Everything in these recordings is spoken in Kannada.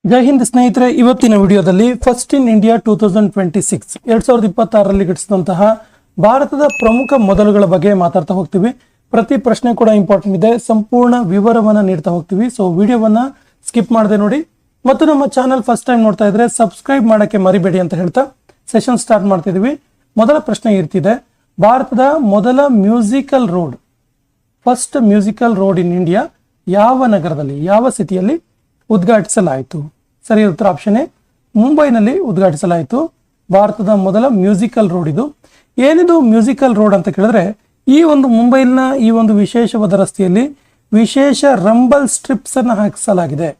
ಜೈ ಹಿಂದ್ ಸ್ನೇಹಿತರೆ, ಇವತ್ತಿನ ವಿಡಿಯೋದಲ್ಲಿ ಫಸ್ಟ್ ಇನ್ ಇಂಡಿಯಾ 2026 2026ರಲ್ಲಿ ಘಟಿಸಿದಂತಹ ಭಾರತದ ಪ್ರಮುಖ ಮೊದಲುಗಳ ಬಗ್ಗೆ ಮಾತಾಡ್ತಾ ಹೋಗ್ತೀವಿ. ಪ್ರತಿ ಪ್ರಶ್ನೆ ಕೂಡ ಇಂಪಾರ್ಟೆಂಟ್ ಇದೆ, ಸಂಪೂರ್ಣ ವಿವರವನ್ನ ನೀಡ್ತಾ ಹೋಗ್ತೀವಿ. ಸೊ ವಿಡಿಯೋವನ್ನ ಸ್ಕಿಪ್ ಮಾಡದೆ ನೋಡಿ ಮತ್ತು ನಮ್ಮ ಚಾನಲ್ ಫಸ್ಟ್ ಟೈಮ್ ನೋಡ್ತಾ ಇದ್ರೆ ಸಬ್ಸ್ಕ್ರೈಬ್ ಮಾಡಕ್ಕೆ ಮರಿಬೇಡಿ ಅಂತ ಹೇಳ್ತಾ ಸೆಷನ್ ಸ್ಟಾರ್ಟ್ ಮಾಡ್ತಿದೀವಿ. ಮೊದಲ ಪ್ರಶ್ನೆ ಇರ್ತಿದೆ, ಭಾರತದ ಮೊದಲ musical road, first musical road in India ಯಾವ ನಗರದಲ್ಲಿ, ಯಾವ ಸಿಟಿಯಲ್ಲಿ ಉದ್ಘಾಟಿಸಲಾಯಿತು? ಸರಿಯಾದ ಉತ್ತರ ಆಪ್ಷನ್ ಎ, ಮುಂಬೈನಲ್ಲಿ ಉದ್ಘಾಟಿಸಲಾಯಿತು. ಭಾರತದ ಮೊದಲ ಮ್ಯೂಸಿಕಲ್ ರೋಡ್ ಇದು. ಏನಿದು ಮ್ಯೂಸಿಕಲ್ ರೋಡ್ ಅಂತ ಕೇಳಿದ್ರೆ, ಈ ಒಂದು ಮುಂಬೈನ ಈ ಒಂದು ವಿಶೇಷವಾದ ರಸ್ತೆಯಲ್ಲಿ ವಿಶೇಷ ರಂಬಲ್ ಸ್ಟ್ರಿಪ್ಸ್ ಅನ್ನು ಹಾಕಿಸಲಾಗಿದೆ.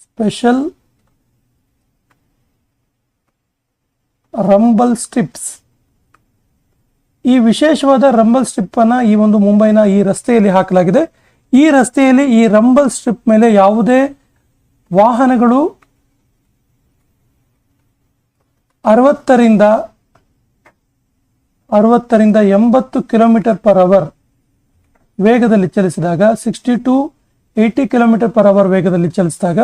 Special rumble strips. ಈ ವಿಶೇಷವಾದ ರಂಬಲ್ ಸ್ಟ್ರಿಪ್ ಅನ್ನ ಈ ಒಂದು ಮುಂಬೈನ ಈ ರಸ್ತೆಯಲ್ಲಿ ಹಾಕಲಾಗಿದೆ. ಈ ರಸ್ತೆಯಲ್ಲಿ ಈ ರಂಬಲ್ ಸ್ಟ್ರಿಪ್ ಮೇಲೆ ಯಾವುದೇ ವಾಹನಗಳು 60ರಿಂದ 80 ಕಿಲೋಮೀಟರ್ ಪರ್ ಅವರ್ ವೇಗದಲ್ಲಿ ಚಲಿಸಿದಾಗ, 60 to 80 ಕಿಲೋಮೀಟರ್ ಪರ್ ಅವರ್ ವೇಗದಲ್ಲಿ ಚಲಿಸಿದಾಗ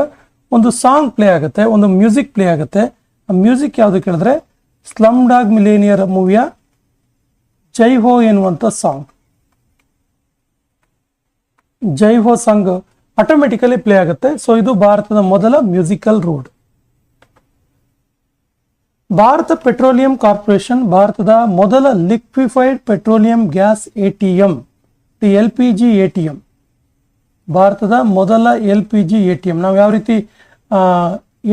ಒಂದು ಸಾಂಗ್ ಪ್ಲೇ ಆಗುತ್ತೆ, ಒಂದು ಮ್ಯೂಸಿಕ್ ಪ್ಲೇ ಆಗುತ್ತೆ. ಆ ಮ್ಯೂಸಿಕ್ ಯಾವುದು ಕೇಳಿದ್ರೆ ಸ್ಲಮ್ ಡಾಗ್ ಮಿಲೇನಿಯರ್ ಮೂವಿಯ ಜೈ ಹೋ ಎನ್ನುವಂತ ಸಾಂಗ್. ಜೈ ಹೋ ಸಾಂಗ್ ಆಟೋಮೆಟಿಕಲಿ ಪ್ಲೇ ಆಗುತ್ತೆ. ಸೊ ಇದು ಭಾರತದ ಮೊದಲ musical road. Bharat petroleum corporation ಭಾರತದ ಮೊದಲ liquefied petroleum gas ATM, LPG ATM, ಭಾರತದ ಮೊದಲ LPG ATM. ನಾವು ಯಾವ ರೀತಿ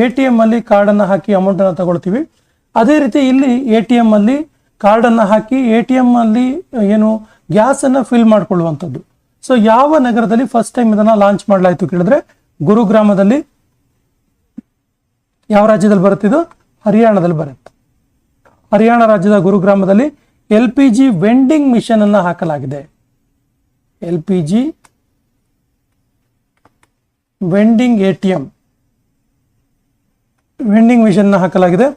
ATM ಅಲ್ಲಿ ಕಾರ್ಡ್ ಅನ್ನು ಹಾಕಿ ಅಮೌಂಟ್ ಅನ್ನು ತಗೊಳ್ತೀವಿ, ಅದೇ ರೀತಿ ಇಲ್ಲಿ ATM ಅಲ್ಲಿ ಕಾರ್ಡ್ ಅನ್ನು ಹಾಕಿ ATM ಅಲ್ಲಿ ಏನು ಗ್ಯಾಸ್ ಅನ್ನ ಫಿಲ್ ಮಾಡ್ಕೊಳ್ಳುವಂಥದ್ದು. ಸೊ ಯಾವ ನಗರದಲ್ಲಿ ಫಸ್ಟ್ ಟೈಮ್ ಇದನ್ನ ಲಾಂಚ್ ಮಾಡಲಾಯಿತು ಕೇಳಿದ್ರೆ ಗುರುಗ್ರಾಮದಲ್ಲಿ. ಯಾವ ರಾಜ್ಯದಲ್ಲಿ ಬರುತ್ತೆ ಇದು? ಹರಿಯಾಣದಲ್ಲಿ ಬರುತ್ತೆ. ಹರಿಯಾಣ ರಾಜ್ಯದ ಗುರುಗ್ರಾಮದಲ್ಲಿ LPG ವೆಂಡಿಂಗ್ ಮಿಷನ್ ಅನ್ನ ಹಾಕಲಾಗಿದೆ. LPG vending ATM, vending machine ನ ಹಾಕಲಾಗಿದೆ.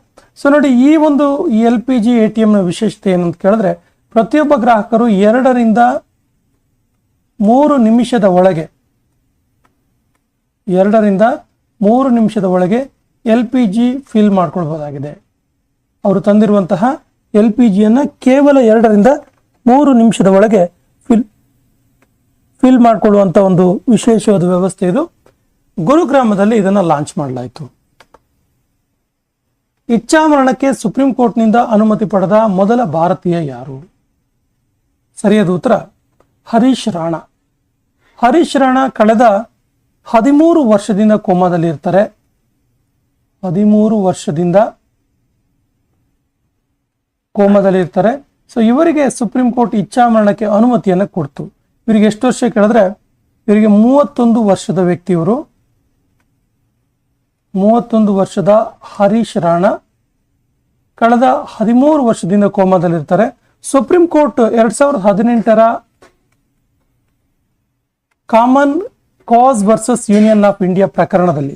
ಸೊ ನೋಡಿ, ಈ ಒಂದು LPG ATM ನ ವಿಶೇಷತೆ ಏನಂತ ಕೇಳಿದ್ರೆ, ಪ್ರತಿಯೊಬ್ಬ ಗ್ರಾಹಕರು 2 ರಿಂದ 3 ನಿಮಿಷದ ಒಳಗೆ 2 ರಿಂದ 3 ನಿಮಿಷದ ಒಳಗೆ LPG ಫಿಲ್ ಮಾಡ್ಕೊಳ್ಬಹುದಾಗಿದೆ. ಅವರು ತಂದಿರುವಂತಹ LPGಯನ್ನು ಕೇವಲ 2 ರಿಂದ 3 ನಿಮಿಷದ ಒಳಗೆ ಫಿಲ್ ಮಾಡಿಕೊಳ್ಳುವಂತ ಒಂದು ವಿಶೇಷವಾದ ವ್ಯವಸ್ಥೆ ಇದು. ಗುರುಗ್ರಾಮದಲ್ಲಿ ಇದನ್ನು ಲಾಂಚ್ ಮಾಡಲಾಯಿತು. ಇಚ್ಛಾಮರಣಕ್ಕೆ ಸುಪ್ರೀಂ ಕೋರ್ಟ್ನಿಂದ ಅನುಮತಿ ಪಡೆದ ಮೊದಲ ಭಾರತೀಯ ಯಾರು? ಸರಿಯಾದ ಉತ್ತರ ಹರೀಶ್ ರಾಣಾ. ಹರೀಶ್ ರಾಣಾ ಕಳೆದ 13 ವರ್ಷದಿಂದ ಕೋಮಾದಲ್ಲಿ ಇರ್ತಾರೆ. 13 ವರ್ಷದಿಂದ ಕೋಮಾದಲ್ಲಿ ಇರ್ತಾರೆ. ಸೊ ಇವರಿಗೆ ಸುಪ್ರೀಂ ಕೋರ್ಟ್ ಇಚ್ಛಾಮರಣಕ್ಕೆ ಅನುಮತಿಯನ್ನು ಕೊಡ್ತು. ಇವರಿಗೆ ಎಷ್ಟು ವರ್ಷ ಕೇಳಿದ್ರೆ, ಇವರಿಗೆ 31 ವರ್ಷದ ವ್ಯಕ್ತಿ. ಇವರು 31 ವರ್ಷದ ಹರೀಶ್ ರಾಣಾ ಕಳೆದ 13 ವರ್ಷದಿಂದ ಕೋಮಾದಲ್ಲಿ ಇರ್ತಾರೆ. ಸುಪ್ರೀಂ ಕೋರ್ಟ್ 2018ರ common cause versus Union of India ಪ್ರಕರಣದಲ್ಲಿ,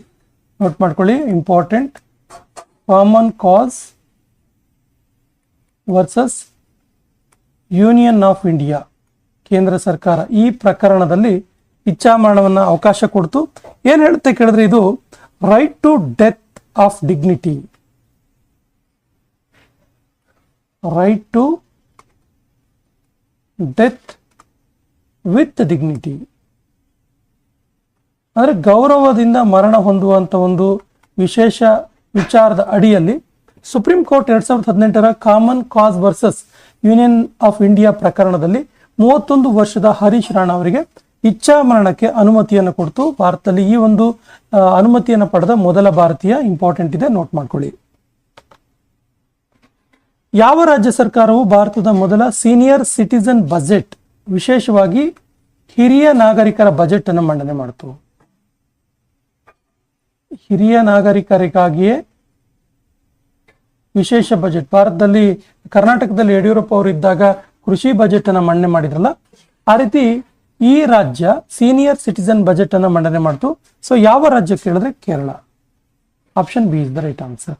ನೋಟ್ ಮಾಡ್ಕೊಳ್ಳಿ, important, common cause versus Union of India, ಕೇಂದ್ರ ಸರ್ಕಾರ ಈ ಪ್ರಕರಣದಲ್ಲಿ ಇಚ್ಛಾಮರಣವನ್ನು ಅವಕಾಶ ಕೊಡ್ತು. ಏನ್ ಹೇಳುತ್ತೆ ಕೇಳಿದ್ರೆ, ಇದು right to death of dignity, right to death with dignity, ಅಂದರೆ ಗೌರವದಿಂದ ಮರಣ ಹೊಂದುವಂತ ಒಂದು ವಿಶೇಷ ವಿಚಾರದ ಅಡಿಯಲ್ಲಿ ಸುಪ್ರೀಂ ಕೋರ್ಟ್ 2018ರ common cause versus Union of India ಪ್ರಕರಣದಲ್ಲಿ 31 ವರ್ಷದ ಹರೀಶ್ ರಾಣಾ ಅವರಿಗೆ ಇಚ್ಛಾಮರಣಕ್ಕೆ ಅನುಮತಿಯನ್ನು ಕೊಡ್ತು. ಭಾರತದಲ್ಲಿ ಈ ಒಂದು ಅನುಮತಿಯನ್ನು ಪಡೆದ ಮೊದಲ ಭಾರತೀಯ. ಇಂಪಾರ್ಟೆಂಟ್ ಇದೆ, ನೋಟ್ ಮಾಡ್ಕೊಳ್ಳಿ. ಯಾವ ರಾಜ್ಯ ಸರ್ಕಾರವು ಭಾರತದ ಮೊದಲ ಸೀನಿಯರ್ ಸಿಟಿಸನ್ ಬಜೆಟ್, ವಿಶೇಷವಾಗಿ ಹಿರಿಯ ನಾಗರಿಕರ ಬಜೆಟ್ ಅನ್ನು ಮಂಡನೆ ಮಾಡಿತು? ಹಿರಿಯ ನಾಗರಿಕರಿಗಾಗಿಯೇ ವಿಶೇಷ ಬಜೆಟ್. ಭಾರತದಲ್ಲಿ ಕರ್ನಾಟಕದಲ್ಲಿ ಯಡಿಯೂರಪ್ಪ ಅವರು ಇದ್ದಾಗ ಕೃಷಿ ಬಜೆಟ್ ಅನ್ನ ಮಂಡನೆ ಮಾಡಿದ್ರಲ್ಲ, ಆ ರೀತಿ ಈ ರಾಜ್ಯ ಸೀನಿಯರ್ ಸಿಟಿಸನ್ ಬಜೆಟ್ ಅನ್ನ ಮಂಡನೆ ಮಾಡ್ತು. ಸೊ ಯಾವ ರಾಜ್ಯ ಕೇಳಿದ್ರೆ Kerala. Option B is the right answer.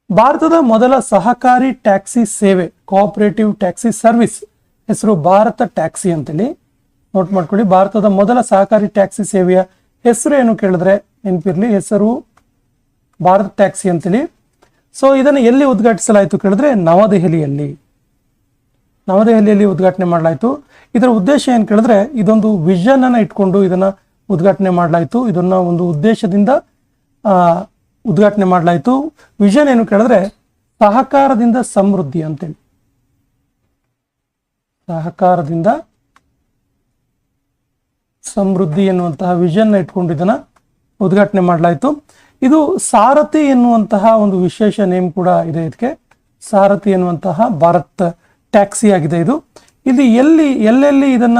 ಭಾರತದ ಮೊದಲ ಸಹಕಾರಿ ಟ್ಯಾಕ್ಸಿ ಸೇವೆ, ಕೋಆಪರೇಟಿವ್ ಟ್ಯಾಕ್ಸಿ ಸರ್ವಿಸ್ ಹೆಸರು ಭಾರತ ಟ್ಯಾಕ್ಸಿ ಅಂತೇಳಿ. ನೋಟ್ ಮಾಡ್ಕೊಳ್ಳಿ. ಭಾರತದ ಮೊದಲ ಸಹಕಾರಿ ಟ್ಯಾಕ್ಸಿ ಸೇವೆಯ ಹೆಸರು ಏನು ಕೇಳಿದ್ರೆ ನೆನಪಿರ್ಲಿ, ಹೆಸರು ಭಾರತ್ ಟ್ಯಾಕ್ಸಿ ಅಂತೇಳಿ. ಸೊ ಇದನ್ನು ಎಲ್ಲಿ ಉದ್ಘಾಟಿಸಲಾಯಿತು ಕೇಳಿದ್ರೆ ನವದೆಹಲಿಯಲ್ಲಿ ಉದ್ಘಾಟನೆ ಮಾಡಲಾಯಿತು. ಇದರ ಉದ್ದೇಶ ಏನು ಕೇಳಿದ್ರೆ ಇದೊಂದು ವಿಷನ್ ಅನ್ನ ಇಟ್ಕೊಂಡು ಇದನ್ನ ಉದ್ಘಾಟನೆ ಮಾಡಲಾಯಿತು. ಇದನ್ನ ಒಂದು ಉದ್ದೇಶದಿಂದ ಉದ್ಘಾಟನೆ ಮಾಡಲಾಯಿತು. ವಿಷನ್ ಏನು ಕೇಳಿದ್ರೆ ಸಹಕಾರದಿಂದ ಸಮೃದ್ಧಿ ಅಂತೇಳಿ, ಸಹಕಾರದಿಂದ ಸಮೃದ್ಧಿ ಎನ್ನುವಂತಹ ವಿಷನ್ ಇಟ್ಕೊಂಡು ಇದನ್ನ ಉದ್ಘಾಟನೆ ಮಾಡಲಾಯಿತು. ಇದು ಸಾರಥಿ ಎನ್ನುವಂತಹ ಒಂದು ವಿಶೇಷ ನೇಮ್ ಕೂಡ ಇದೆ ಇದಕ್ಕೆ. ಸಾರಥಿ ಎನ್ನುವಂತಹ ಭಾರತ್ ಟ್ಯಾಕ್ಸಿ ಆಗಿದೆ ಇದು. ಇದು ಎಲ್ಲೆಲ್ಲಿ ಇದನ್ನ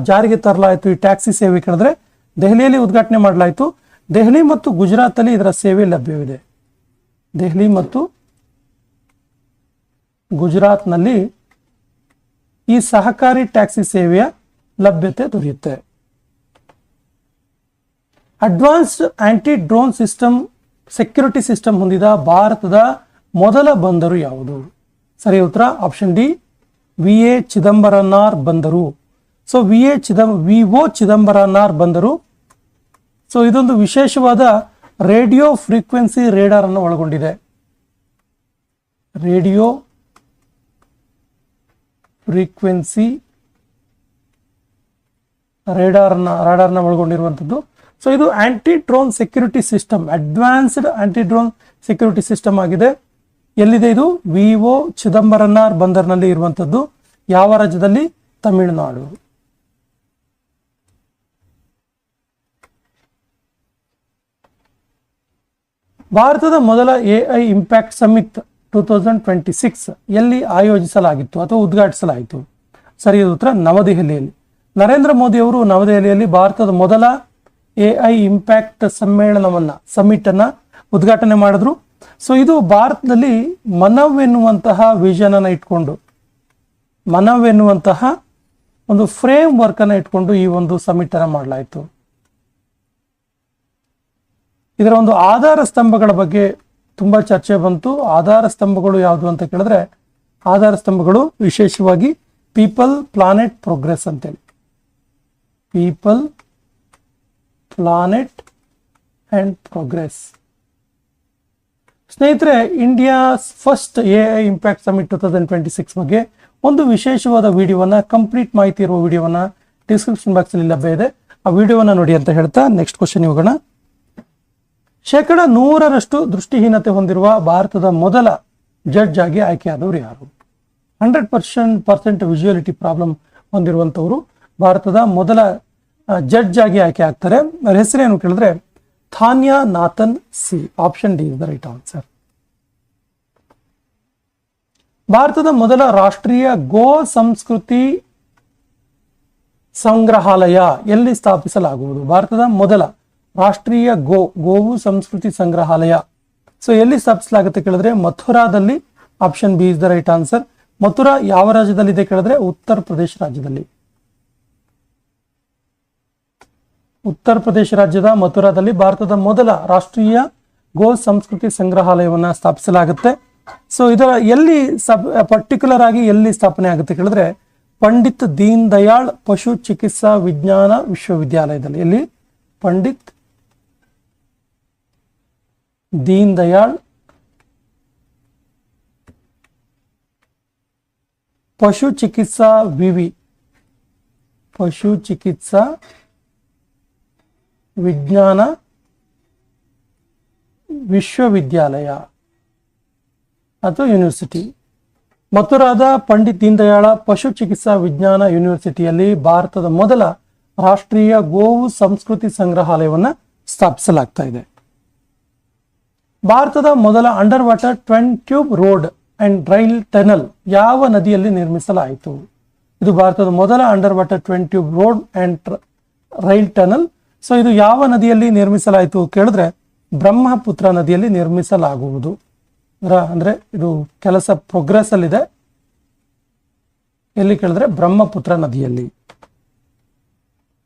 ಜಾರಿಗೆ ತರಲಾಯಿತು ಈ ಟ್ಯಾಕ್ಸಿ ಸೇವೆ ಕೇಳಿದ್ರೆ ದೆಹಲಿಯಲ್ಲಿ ಉದ್ಘಾಟನೆ ಮಾಡಲಾಯಿತು. ದೆಹಲಿ ಮತ್ತು ಗುಜರಾತ್ ಅಲ್ಲಿ ಇದರ ಸೇವೆ ಲಭ್ಯವಿದೆ. ದೆಹಲಿ ಮತ್ತು ಗುಜರಾತ್ನಲ್ಲಿ ಈ ಸಹಕಾರಿ ಟ್ಯಾಕ್ಸಿ ಸೇವೆಯ ಲಭ್ಯತೆ ದೊರೆಯುತ್ತೆ. Advanced anti drone system security system ಹೊಂದಿದ ಭಾರತದ ಮೊದಲ ಬಂದರು ಯಾವುದು? ಸರಿ ಉತ್ತರ ಆಪ್ಷನ್ ಡಿ, ವಿ.ಎ. ಚಿದಂಬರನಾರ್ ಬಂದರು. ಸೊ ವಿ.ಒ. ಚಿದಂಬರನಾರ್ ಬಂದರು. ಸೊ ಇದೊಂದು ವಿಶೇಷವಾದ ರೇಡಿಯೋ ಫ್ರೀಕ್ವೆನ್ಸಿ ರೇಡಾರ್ ಅನ್ನು ಒಳಗೊಂಡಿದೆ. ರೇಡಿಯೋ ಫ್ರೀಕ್ವೆನ್ಸಿ ರಾಡಾರ್ನ ಒಳಗೊಂಡಿರುವಂಥದ್ದು. ಸೊ ಇದು anti drone security system, advanced anti drone security system ಆಗಿದೆ. ಎಲ್ಲಿದೆ ಇದು? ವಿ.ಒ. ಚಿದಂಬರನಾರ್ ಬಂದರ್ನಲ್ಲಿ ಇರುವಂಥದ್ದು. ಯಾವ ರಾಜ್ಯದಲ್ಲಿ? ತಮಿಳುನಾಡು. ಭಾರತದ ಮೊದಲ ಎಐ ಇಂಪ್ಯಾಕ್ಟ್ ಸಮಿಟ್ 2026 ಎಲ್ಲಿ ಆಯೋಜಿಸಲಾಗಿತ್ತು ಅಥವಾ ಉದ್ಘಾಟಿಸಲಾಯಿತು? ಸರಿಯಾದ ಉತ್ತರ ನವದೆಹಲಿಯಲ್ಲಿ. ನರೇಂದ್ರ ಮೋದಿ ಅವರು ನವದೆಹಲಿಯಲ್ಲಿ ಭಾರತದ ಮೊದಲ ಎಐ ಇಂಪ್ಯಾಕ್ಟ್ ಸಮಿಟ್ ಅನ್ನ ಉದ್ಘಾಟನೆ ಮಾಡಿದ್ರು. ಸೊ ಇದು ಭಾರತದಲ್ಲಿ ಮನವ್ ಎನ್ನುವಂತಹ ವಿಷನ್ ಅನ್ನ ಇಟ್ಕೊಂಡು, ಮನವ್ ಎನ್ನುವಂತಹ ಒಂದು ಫ್ರೇಮ್ ವರ್ಕ್ ಅನ್ನ ಇಟ್ಕೊಂಡು ಈ ಒಂದು ಸಮಿಟ್ ಅನ್ನ ಮಾಡಲಾಯಿತು. ಇದರ ಒಂದು ಆಧಾರ ಸ್ತಂಭಗಳ ಬಗ್ಗೆ ತುಂಬಾ ಚರ್ಚೆ ಬಂತು. ಆಧಾರ ಸ್ತಂಭಗಳು ಯಾವುದು ಅಂತ ಕೇಳಿದ್ರೆ ಆಧಾರ ಸ್ತಂಭಗಳು ವಿಶೇಷವಾಗಿ ಪೀಪಲ್, ಪ್ಲಾನೆಟ್, ಪ್ರೋಗ್ರೆಸ್ ಅಂತೇಳಿ. People, planet and progress. ಸ್ನೇಹಿತರೆ, India first AI impact summit 2026 ಬಗ್ಗೆ ಒಂದು ವಿಶೇಷವಾದ ವಿಡಿಯೋವನ್ನ, ಕಂಪ್ಲೀಟ್ ಮಾಹಿತಿ ಇರುವ ವಿಡಿಯೋವನ್ನ ಡಿಸ್ಕ್ರಿಪ್ಷನ್ ಬಾಕ್ಸ್ ಅಲ್ಲಿ ಲಭ್ಯ ಇದೆ. ಆ ವಿಡಿಯೋವನ್ನ ನೋಡಿ ಅಂತ ಹೇಳ್ತಾ ನೆಕ್ಸ್ಟ್ ಕ್ವಶನ್ ಹೋಗೋಣ. 100% ದೃಷ್ಟಿಹೀನತೆ ಹೊಂದಿರುವ ಭಾರತದ ಮೊದಲ ಜಡ್ಜ್ ಆಗಿ ಆಯ್ಕೆಯಾದವರು ಯಾರು? 100% ವಿಜುವಲಿಟಿ ಪ್ರಾಬ್ಲಮ್ ಹೊಂದಿರುವಂತವರು ಭಾರತದ ಮೊದಲ ಜಡ್ಜ್ ಆಗಿ ಆಯ್ಕೆ ಆಗ್ತಾರೆ. ಅವ್ರ ಹೆಸರೇನು ಕೇಳಿದ್ರೆ Thanya Nathan C. Option D is the right answer. ಭಾರತದ ಮೊದಲ ರಾಷ್ಟ್ರೀಯ ಗೋ ಸಂಸ್ಕೃತಿ ಸಂಗ್ರಹಾಲಯ ಎಲ್ಲಿ ಸ್ಥಾಪಿಸಲಾಗುವುದು? ಭಾರತದ ಮೊದಲ ರಾಷ್ಟ್ರೀಯ ಗೋವು ಸಂಸ್ಕೃತಿ ಸಂಗ್ರಹಾಲಯ ಸೊ ಎಲ್ಲಿ ಸ್ಥಾಪಿಸಲಾಗುತ್ತೆ ಕೇಳಿದ್ರೆ ಮಥುರಾದಲ್ಲಿ. Option B is the right answer. Mathura ಯಾವ ರಾಜ್ಯದಲ್ಲಿ ಇದೆ ಕೇಳಿದ್ರೆ ಉತ್ತರ ಪ್ರದೇಶ ರಾಜ್ಯದಲ್ಲಿ. ಉತ್ತರ ಪ್ರದೇಶ ರಾಜ್ಯದ ಮಥುರಾದಲ್ಲಿ ಭಾರತದ ಮೊದಲ ರಾಷ್ಟ್ರೀಯ ಗೋ ಸಂಸ್ಕೃತಿ ಸಂಗ್ರಹಾಲಯವನ್ನ ಸ್ಥಾಪಿಸಲಾಗುತ್ತೆ. ಸೊ ಇದರ ಎಲ್ಲಿ ಪರ್ಟಿಕ್ಯುಲರ್ ಆಗಿ ಎಲ್ಲಿ ಸ್ಥಾಪನೆ ಆಗುತ್ತೆ ಕೇಳಿದ್ರೆ ಪಂಡಿತ್ ದೀನ್ ದಯಾಳ್ ಪಶು ಚಿಕಿತ್ಸಾ ವಿಜ್ಞಾನ ವಿಶ್ವವಿದ್ಯಾಲಯದಲ್ಲಿ. ಎಲ್ಲಿ? ಪಂಡಿತ್ ದೀನ್ ದಯಾಳ್ ಪಶು ಚಿಕಿತ್ಸಾ ಪಶು ಚಿಕಿತ್ಸಾ ವಿಜ್ಞಾನ ವಿಶ್ವವಿದ್ಯಾಲಯ ಅಥವಾ ಯೂನಿವರ್ಸಿಟಿ. ಮಥುರಾದ ಪಂಡಿತ್ ದೀನ್ ದಯಾಳ ಪಶು ಚಿಕಿತ್ಸಾ ವಿಜ್ಞಾನ ಯೂನಿವರ್ಸಿಟಿಯಲ್ಲಿ ಭಾರತದ ಮೊದಲ ರಾಷ್ಟ್ರೀಯ ಗೋವು ಸಂಸ್ಕೃತಿ ಸಂಗ್ರಹಾಲಯವನ್ನ ಸ್ಥಾಪಿಸಲಾಗ್ತಾ ಇದೆ. ಭಾರತದ ಮೊದಲ under water twin tube road and rail tunnel ಯಾವ ನದಿಯಲ್ಲಿ ನಿರ್ಮಿಸಲಾಯಿತು? ಇದು ಭಾರತದ ಮೊದಲ under water twin tube road and rail tunnel. So ಇದು ಯಾವ ನದಿಯಲ್ಲಿ ನಿರ್ಮಿಸಲಾಯಿತು ಕೇಳಿದ್ರೆ ಬ್ರಹ್ಮಪುತ್ರ ನದಿಯಲ್ಲಿ ನಿರ್ಮಿಸಲಾಗುವುದು. ಅಂದ್ರೆ ಇದು ಕೆಲಸ ಪ್ರೋಗ್ರೆಸ್ ಅಲ್ಲಿದೆ. ಎಲ್ಲಿ ಕೇಳಿದ್ರೆ ಬ್ರಹ್ಮಪುತ್ರ ನದಿಯಲ್ಲಿ.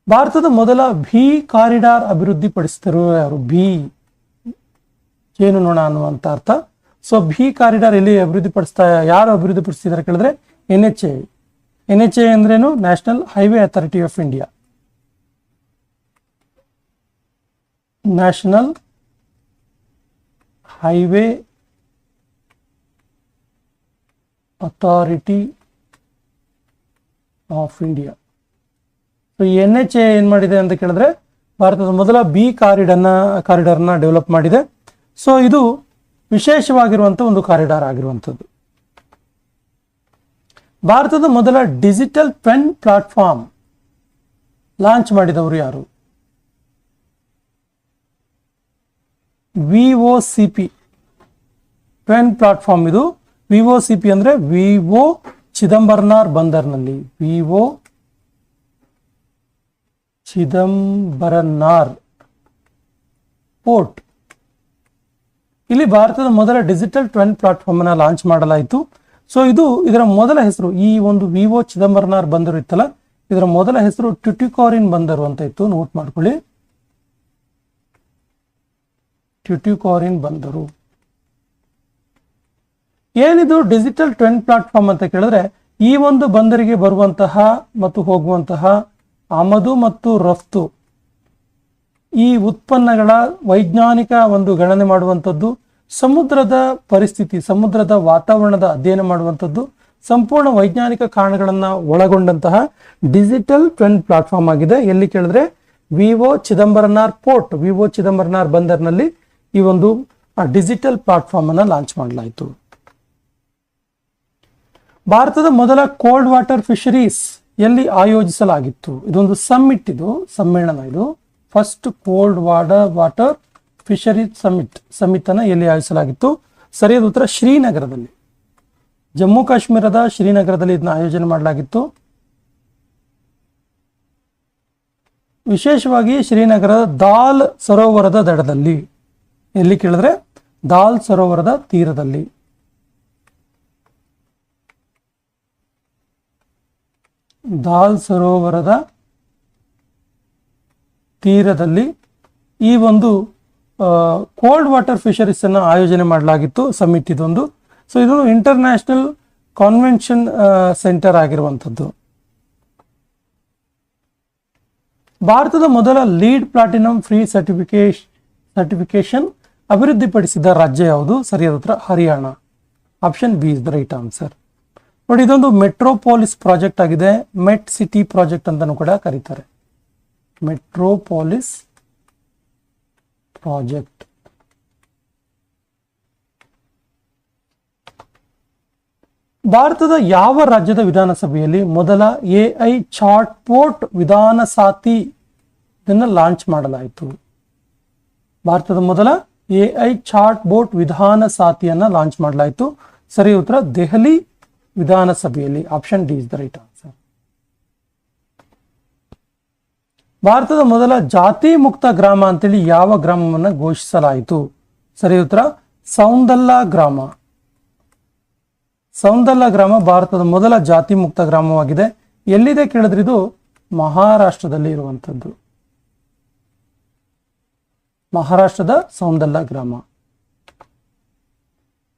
ಭಾರತದ ಮೊದಲ ಭೀ ಕಾರಿಡಾರ್ ಅಭಿವೃದ್ಧಿ ಪಡಿಸಿದರು ಯಾರು? ಭೀ ಜೇನುನೊಣ ಅನ್ನುವಂತ ಅರ್ಥ. ಸೊ ಭೀ ಕಾರಿಡಾರ್ ಎಲ್ಲಿ ಯಾರು ಅಭಿವೃದ್ಧಿ ಪಡಿಸ್ತಿದ್ದಾರೆ ಕೇಳಿದ್ರೆ NHA ಅಂದ್ರೇನು? National highway authority of India. National highway authority of India. So NHA ಏನು ಮಾಡಿದೆ ಅಂತ ಕೇಳಿದ್ರೆ ಭಾರತದ ಮೊದಲ ಬಿ ಕಾರಿಡಾರ್ನ ಡೆವಲಪ್ ಮಾಡಿದೆ. ಸೊ ಇದು ವಿಶೇಷವಾಗಿರುವಂಥ ಒಂದು ಕಾರಿಡಾರ್ ಆಗಿರುವಂಥದ್ದು. ಭಾರತದ ಮೊದಲ ಡಿಜಿಟಲ್ ಪೆನ್ ಪ್ಲಾಟ್ಫಾರ್ಮ್ ಲಾಂಚ್ ಮಾಡಿದವರು ಯಾರು? VOCP pen platform. ಇದು VOCP ಅಂದ್ರೆ ವಿವೋ ಚಿದಂಬರನಾರ್ ಬಂದರ್ನಲ್ಲಿ, ವಿವೋ ಚಿದಂಬರನಾರ್ ಪೋರ್ಟ್. ಇಲ್ಲಿ ಭಾರತದ ಮೊದಲ ಡಿಜಿಟಲ್ ಪೆನ್ ಪ್ಲಾಟ್ಫಾರ್ಮ್ ಅನ್ನ ಲಾಂಚ್ ಮಾಡಲಾಯಿತು. ಸೊ ಇದರ ಮೊದಲ ಹೆಸರು, ಈ ಒಂದು ವಿವೋ ಚಿದಂಬರನಾರ್ ಬಂದರು ಇತ್ತಲ್ಲ, ಇದರ ಮೊದಲ ಹೆಸರು ಟ್ಯುಟಿಕೋರಿನ್ ಬಂದರು ಅಂತ ಇತ್ತು. ನೋಟ್ ಮಾಡ್ಕೊಳ್ಳಿ, ಟ್ಯುಟಿಕೋರಿನ್ ಬಂದರು. ಏನಿದು ಡಿಜಿಟಲ್ ಪೆನ್ ಪ್ಲಾಟ್ಫಾರ್ಮ್ ಅಂತ ಕೇಳಿದ್ರೆ, ಈ ಒಂದು ಬಂದರಿಗೆ ಬರುವಂತಹ ಮತ್ತು ಹೋಗುವಂತಹ ಆಮದು ಮತ್ತು ರಫ್ತು, ಈ ಉತ್ಪನ್ನಗಳ ವೈಜ್ಞಾನಿಕ ಒಂದು ಗಣನೆ ಮಾಡುವಂಥದ್ದು, ಸಮುದ್ರದ ಪರಿಸ್ಥಿತಿ, ಸಮುದ್ರದ ವಾತಾವರಣದ ಅಧ್ಯಯನ ಮಾಡುವಂಥದ್ದು, ಸಂಪೂರ್ಣ ವೈಜ್ಞಾನಿಕ ಕಾರಣಗಳನ್ನು ಒಳಗೊಂಡಂತಹ ಡಿಜಿಟಲ್ ಪೆನ್ ಪ್ಲಾಟ್ಫಾರ್ಮ್ ಆಗಿದೆ. ಎಲ್ಲಿ ಕೇಳಿದ್ರೆ ವಿವೋ ಚಿದಂಬರನಾರ್ ಪೋರ್ಟ್, ವಿವೋ ಚಿದಂಬರನಾರ್ ಬಂದರ್ನಲ್ಲಿ ಈ ಒಂದು ಡಿಜಿಟಲ್ ಪ್ಲಾಟ್ಫಾರ್ಮ್ ಅನ್ನು ಲಾಂಚ್ ಮಾಡಲಾಯಿತು. ಭಾರತದ ಮೊದಲ ಕೋಲ್ಡ್ ವಾಟರ್ ಫಿಶರೀಸ್ ಎಲ್ಲಿ ಆಯೋಜಿಸಲಾಗಿತ್ತು? ಇದೊಂದು ಸಮ್ಮಿಟ್, ಇದು ಸಮ್ಮೇಳನ. ಇದು first cold water fisheries summit ಅನ್ನು ಎಲ್ಲಿ ಆಯೋಜಿಸಲಾಗಿತ್ತು? ಸರಿಯಾದ ಉತ್ತರ ಶ್ರೀನಗರದಲ್ಲಿ, ಜಮ್ಮು ಕಾಶ್ಮೀರದ ಶ್ರೀನಗರದಲ್ಲಿ ಇದನ್ನ ಆಯೋಜನೆ ಮಾಡಲಾಗಿತ್ತು. ವಿಶೇಷವಾಗಿ ಶ್ರೀನಗರದ ದಾಲ್ ಸರೋವರದ ದಡದಲ್ಲಿ. ಎಲ್ಲಿ ಕೇಳಿದ್ರೆ ದಾಲ್ ಸರೋವರದ ತೀರದಲ್ಲಿ. ದಾಲ್ ಸರೋವರದ ತೀರದಲ್ಲಿ ಈ ಒಂದು ಕೋಲ್ಡ್ ವಾಟರ್ ಫಿಶರೀಸ್ ಅನ್ನು ಆಯೋಜನೆ ಮಾಡಲಾಗಿತ್ತು. ಸಮಿಟ್ ಇದೊಂದು. ಸೊ ಇದು ಇಂಟರ್ನ್ಯಾಷನಲ್ ಕಾನ್ವೆನ್ಷನ್ ಸೆಂಟರ್ ಆಗಿರುವಂಥದ್ದು. ಭಾರತದ ಮೊದಲ ಲೀಡ್ ಪ್ಲಾಟಿನಂ ಫ್ರೀ ಸರ್ಟಿಫಿಕೇಶನ್ ಅಭಿವೃದ್ಧಿಪಡಿಸಿದ ರಾಜ್ಯ ಯಾವುದು? ಸರಿಯಾದ ಉತ್ತರ Haryana. Option B is the right answer. ನೋಡಿ, ಇದೊಂದು ಮೆಟ್ರೋಪಾಲಿಸ್ ಪ್ರಾಜೆಕ್ಟ್ ಆಗಿದೆ. ಮೆಟ್ ಸಿಟಿ ಪ್ರಾಜೆಕ್ಟ್ ಅಂತಾನೂ ಕೂಡ ಕರೀತಾರೆ. Metropolis project. ಭಾರತದ ಯಾವ ರಾಜ್ಯದ ವಿಧಾನಸಭೆಯಲ್ಲಿ ಮೊದಲ AI ಚಾಟ್ಬೋಟ್ ವಿಧಾನ ಸಾತಿ ಇದನ್ನು ಲಾಂಚ್ ಮಾಡಲಾಯಿತು? ಭಾರತದ ಮೊದಲ AI ಚಾಟ್ಬೋಟ್ ವಿಧಾನ ಸಾತಿಯನ್ನ ಲಾಂಚ್ ಮಾಡಲಾಯಿತು. ಸರಿ ಉತ್ತರ ದೆಹಲಿ ವಿಧಾನಸಭೆಯಲ್ಲಿ. Option D is the right answer. ಭಾರತದ ಮೊದಲ ಜಾತಿ ಮುಕ್ತ ಗ್ರಾಮ ಅಂತೇಳಿ ಯಾವ ಗ್ರಾಮವನ್ನು ಘೋಷಿಸಲಾಯಿತು? ಸರಿ ಉತ್ತರ ಸೌಂದಲ್ಲ ಗ್ರಾಮ. ಸೌಂದಲ್ಲ ಗ್ರಾಮ ಭಾರತದ ಮೊದಲ ಜಾತಿ ಮುಕ್ತ ಗ್ರಾಮವಾಗಿದೆ. ಎಲ್ಲಿದೆ ಕೇಳಿದ್ರೆ ಇದು ಮಹಾರಾಷ್ಟ್ರದಲ್ಲಿ ಇರುವಂಥದ್ದು. ಮಹಾರಾಷ್ಟ್ರದ ಸೌಂದಲ್ಲ ಗ್ರಾಮ.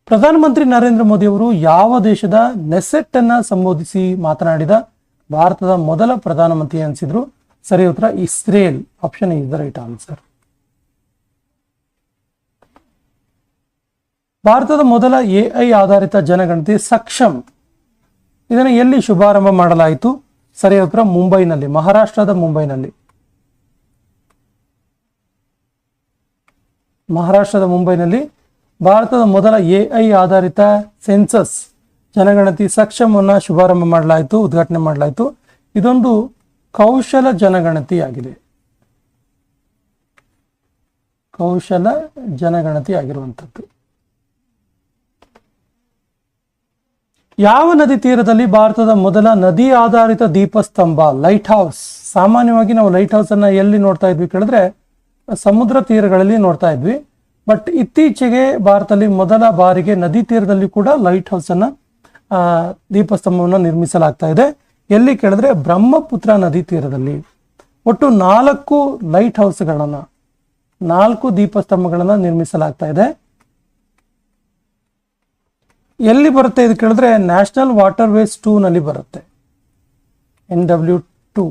ಪ್ರಧಾನಮಂತ್ರಿ ನರೇಂದ್ರ ಮೋದಿ ಅವರು ಯಾವ ದೇಶದ ನೆಸೆಟ್ ಅನ್ನ ಸಂಬೋಧಿಸಿ ಮಾತನಾಡಿದ ಭಾರತದ ಮೊದಲ ಪ್ರಧಾನಮಂತ್ರಿ ಅನಿಸಿದ್ರು? ಸರಿ ಉತ್ತರ Israel. Option is the right answer. ಭಾರತದ ಮೊದಲ AI ಆಧಾರಿತ ಜನಗಣತಿ ಸಕ್ಷಮ್ ಇದನ್ನು ಎಲ್ಲಿ ಶುಭಾರಂಭ ಮಾಡಲಾಯಿತು? ಸರಿಯಾದ ಉತ್ತರ ಮುಂಬೈನಲ್ಲಿ, ಮಹಾರಾಷ್ಟ್ರದ ಮುಂಬೈನಲ್ಲಿ. ಮಹಾರಾಷ್ಟ್ರದ ಮುಂಬೈನಲ್ಲಿ ಭಾರತದ ಮೊದಲ AI ಆಧಾರಿತ ಸೆನ್ಸಸ್ ಜನಗಣತಿ ಸಕ್ಷಮ್ ಅನ್ನ ಶುಭಾರಂಭ ಮಾಡಲಾಯಿತು, ಉದ್ಘಾಟನೆ ಮಾಡಲಾಯಿತು. ಇದೊಂದು ಕೌಶಲ ಜನಗಣತಿ ಆಗಿದೆ. ಕೌಶಲ ಜನಗಣತಿ ಆಗಿರುವಂಥದ್ದು. ಯಾವ ನದಿ ತೀರದಲ್ಲಿ ಭಾರತದ ಮೊದಲ ನದಿ ಆಧಾರಿತ ದೀಪಸ್ತಂಭ ಲೈಟ್ ಹೌಸ್? ಸಾಮಾನ್ಯವಾಗಿ ನಾವು ಲೈಟ್ ಹೌಸ್ ಅನ್ನ ಎಲ್ಲಿ ನೋಡ್ತಾ ಇದ್ವಿ ಕೇಳಿದ್ರೆ ಸಮುದ್ರ ತೀರಗಳಲ್ಲಿ ನೋಡ್ತಾ ಇದ್ವಿ. ಬಟ್ ಇತ್ತೀಚೆಗೆ ಭಾರತದಲ್ಲಿ ಮೊದಲ ಬಾರಿಗೆ ನದಿ ತೀರದಲ್ಲಿ ಕೂಡ ಲೈಟ್ ಹೌಸ್ ಅನ್ನ ದೀಪಸ್ತಂಭವನ್ನು ನಿರ್ಮಿಸಲಾಗ್ತಾ ಇದೆ. ಎಲ್ಲಿ ಕೇಳಿದ್ರೆ ಬ್ರಹ್ಮಪುತ್ರ ನದಿ ತೀರದಲ್ಲಿ. ಒಟ್ಟು 4 ಲೈಟ್ ಹೌಸ್ಗಳನ್ನ, 4 ದೀಪಸ್ತಂಭಗಳನ್ನ ನಿರ್ಮಿಸಲಾಗ್ತಾ ಇದೆ. ಎಲ್ಲಿ ಬರುತ್ತೆ ಇದು ಕೇಳಿದ್ರೆ ನ್ಯಾಷನಲ್ ವಾಟರ್ ವೇಸ್ 2 ನಲ್ಲಿ ಬರುತ್ತೆ. NW2